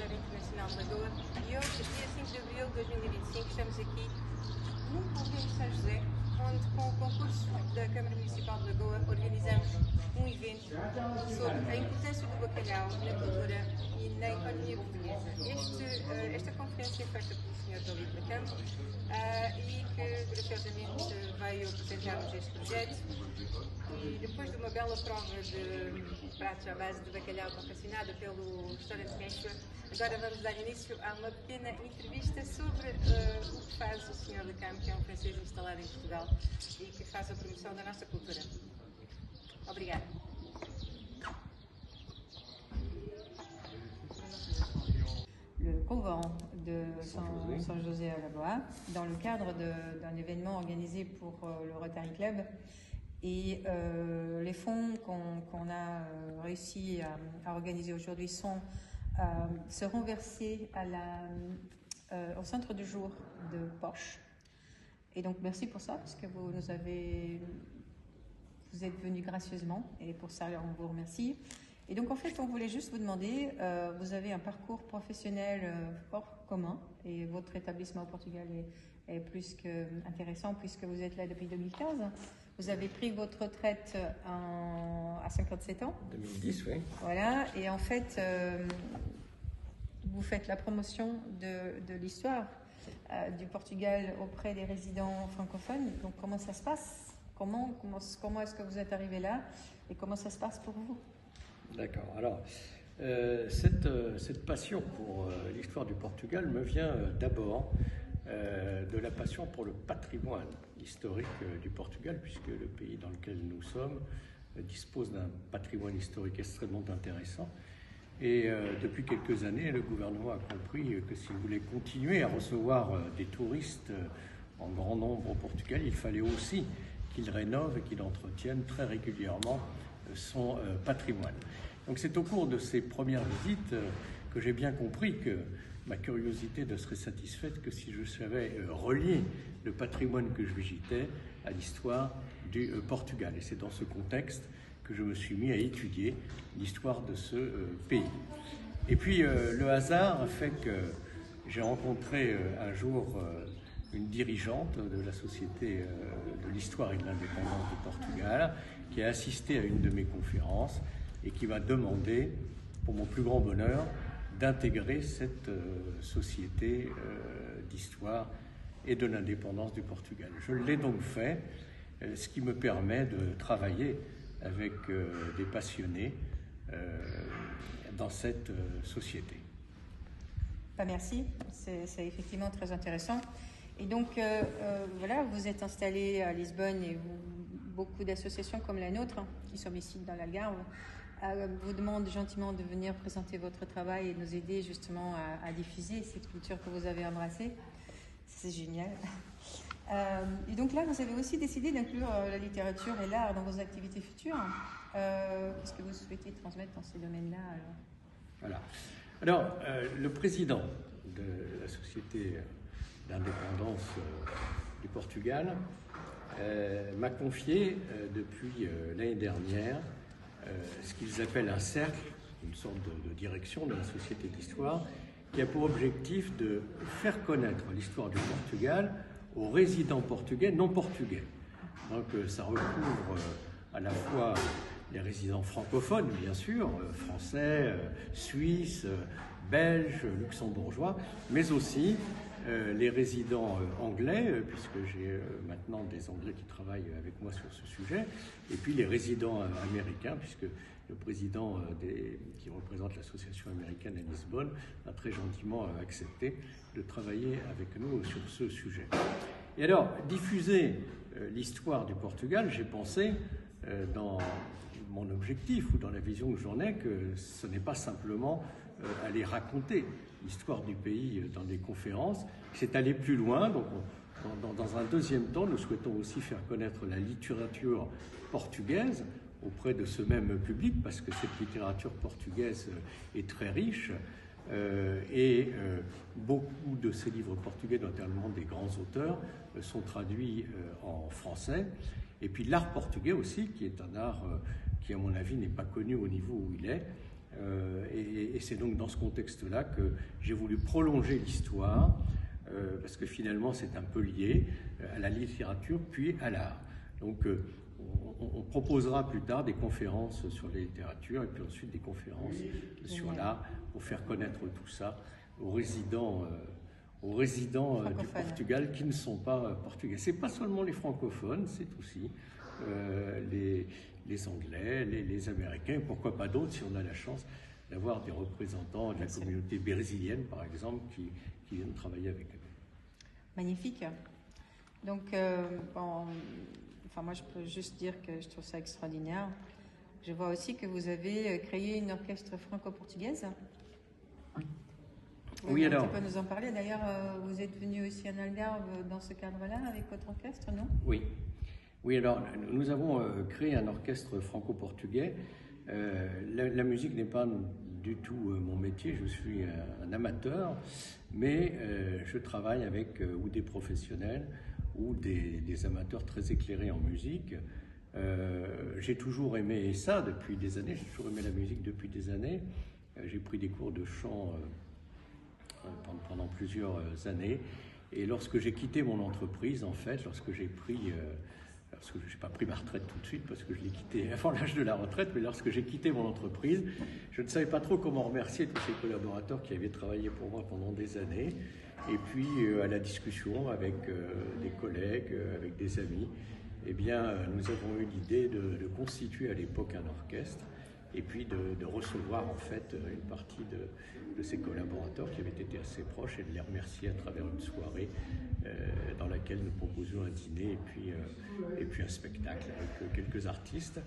Missionário Internacional de Lagoa e hoje, dia 5 de abril de 2025, estamos aqui no Convento de São José, onde com o concurso da Câmara Municipal de Lagoa organizamos um evento sobre a importância do bacalhau na cultura e na economia portuguesa. Esta conferência é feita pelo Sr. Dalito da Campo e que graciosamente veio apresentar-nos este projeto. E depois de uma bela prova de pratos à base de bacalhau confeccionada pelo restaurante Quechua, agora vamos dar início a uma pequena entrevista sobre o que faz o Sr. da Campo, que é um francês instalado em Portugal e que faz a promoção da nossa cultura. Obrigada. Le couvent de Saint-José à Lagoa, dans le cadre d'un événement organisé pour le Rotary Club. Et les fonds qu'on a réussi à organiser aujourd'hui seront versés au centre de jour de Poche. Et donc merci pour ça, parce que vous êtes venus gracieusement, et pour ça on vous remercie. Et donc en fait on voulait juste vous demander, vous avez un parcours professionnel fort commun, et votre établissement au Portugal est plus qu'intéressant puisque vous êtes là depuis 2015. Vous avez pris votre retraite à 57 ans. 2010, oui. Voilà, et en fait, vous faites la promotion de l'histoire du Portugal auprès des résidents francophones. Donc comment ça se passe? Comment est-ce que vous êtes arrivé là et comment ça se passe pour vous? D'accord. Alors, cette passion pour l'histoire du Portugal me vient d'abord de la passion pour le patrimoine historique du Portugal, puisque le pays dans lequel nous sommes dispose d'un patrimoine historique extrêmement intéressant. Et depuis quelques années, le gouvernement a compris que s'il voulait continuer à recevoir des touristes en grand nombre au Portugal, il fallait aussi qu'il rénove et qu'il entretienne très régulièrement son patrimoine. Donc c'est au cours de ces premières visites que j'ai bien compris que ma curiosité ne serait satisfaite que si je savais relier le patrimoine que je visitais à l'histoire du Portugal. Et c'est dans ce contexte que je me suis mis à étudier l'histoire de ce pays. Et puis le hasard a fait que j'ai rencontré un jour une dirigeante de la Société de l'Histoire et de l'Indépendance du Portugal qui a assisté à une de mes conférences et qui m'a demandé, pour mon plus grand bonheur, d'intégrer cette société d'histoire et de l'indépendance du Portugal. Je l'ai donc fait, ce qui me permet de travailler avec des passionnés dans cette société. Merci, c'est effectivement très intéressant. Et donc, voilà, vous êtes installé à Lisbonne et beaucoup d'associations comme la nôtre, qui sont ici dans l'Algarve, vous demande gentiment de venir présenter votre travail et nous aider justement à diffuser cette culture que vous avez embrassée. C'est génial. Et donc là, vous avez aussi décidé d'inclure la littérature et l'art dans vos activités futures. Qu'est-ce que vous souhaitez transmettre dans ces domaines-là alors? Voilà. Alors, le président de la Société d'indépendance du Portugal m'a confié depuis l'année dernière ce qu'ils appellent un cercle, une sorte de direction de la Société d'Histoire, qui a pour objectif de faire connaître l'histoire du Portugal aux résidents portugais non portugais. Donc ça recouvre à la fois les résidents francophones, bien sûr, français, suisses, belges, luxembourgeois, mais aussi les résidents anglais, puisque j'ai maintenant des Anglais qui travaillent avec moi sur ce sujet, et puis les résidents américains, puisque le président qui représente l'association américaine à Lisbonne a très gentiment accepté de travailler avec nous sur ce sujet. Et alors, diffuser l'histoire du Portugal, j'ai pensé dans mon objectif ou dans la vision que j'en ai, que ce n'est pas simplement aller raconter l'histoire du pays dans des conférences, c'est aller plus loin. Donc, dans un deuxième temps, nous souhaitons aussi faire connaître la littérature portugaise auprès de ce même public, parce que cette littérature portugaise est très riche, et beaucoup de ces livres portugais, notamment des grands auteurs, sont traduits en français. Et puis l'art portugais aussi, qui est un art qui, à mon avis, n'est pas connu au niveau où il est, Et c'est donc dans ce contexte-là que j'ai voulu prolonger l'histoire, parce que finalement c'est un peu lié à la littérature puis à l'art. Donc on proposera plus tard des conférences sur la littérature et puis ensuite des conférences sur l'art pour faire connaître tout ça aux résidents du Portugal qui ne sont pas portugais. C'est pas seulement les francophones, c'est aussi les Anglais, les Américains, et pourquoi pas d'autres si on a la chance d'avoir des représentants de la communauté brésilienne, par exemple, qui viennent travailler avec eux. Magnifique. Donc, moi, je peux juste dire que je trouve ça extraordinaire. Je vois aussi que vous avez créé une orchestre franco-portugaise. Oui, alors. Tu peux nous en parler. D'ailleurs, vous êtes venu aussi en Algarve dans ce cadre-là avec votre orchestre, non? Oui. Oui, alors, nous avons créé un orchestre franco-portugais. La musique n'est pas du tout mon métier, je suis un amateur, mais je travaille avec ou des professionnels ou des amateurs très éclairés en musique. J'ai toujours aimé ça depuis des années, j'ai toujours aimé la musique depuis des années. J'ai pris des cours de chant pendant plusieurs années, et lorsque j'ai quitté mon entreprise, en fait, lorsque j'ai pas pris ma retraite tout de suite parce que je l'ai quitté avant l'âge de la retraite, mais lorsque j'ai quitté mon entreprise, je ne savais pas trop comment remercier tous ces collaborateurs qui avaient travaillé pour moi pendant des années. Et puis, à la discussion avec des collègues, avec des amis, eh bien, nous avons eu l'idée de constituer à l'époque un orchestre et puis de recevoir en fait une partie de ces collaborateurs qui avaient été assez proches et de les remercier à travers une soirée dans laquelle nous proposions un dîner et puis un spectacle avec quelques artistes.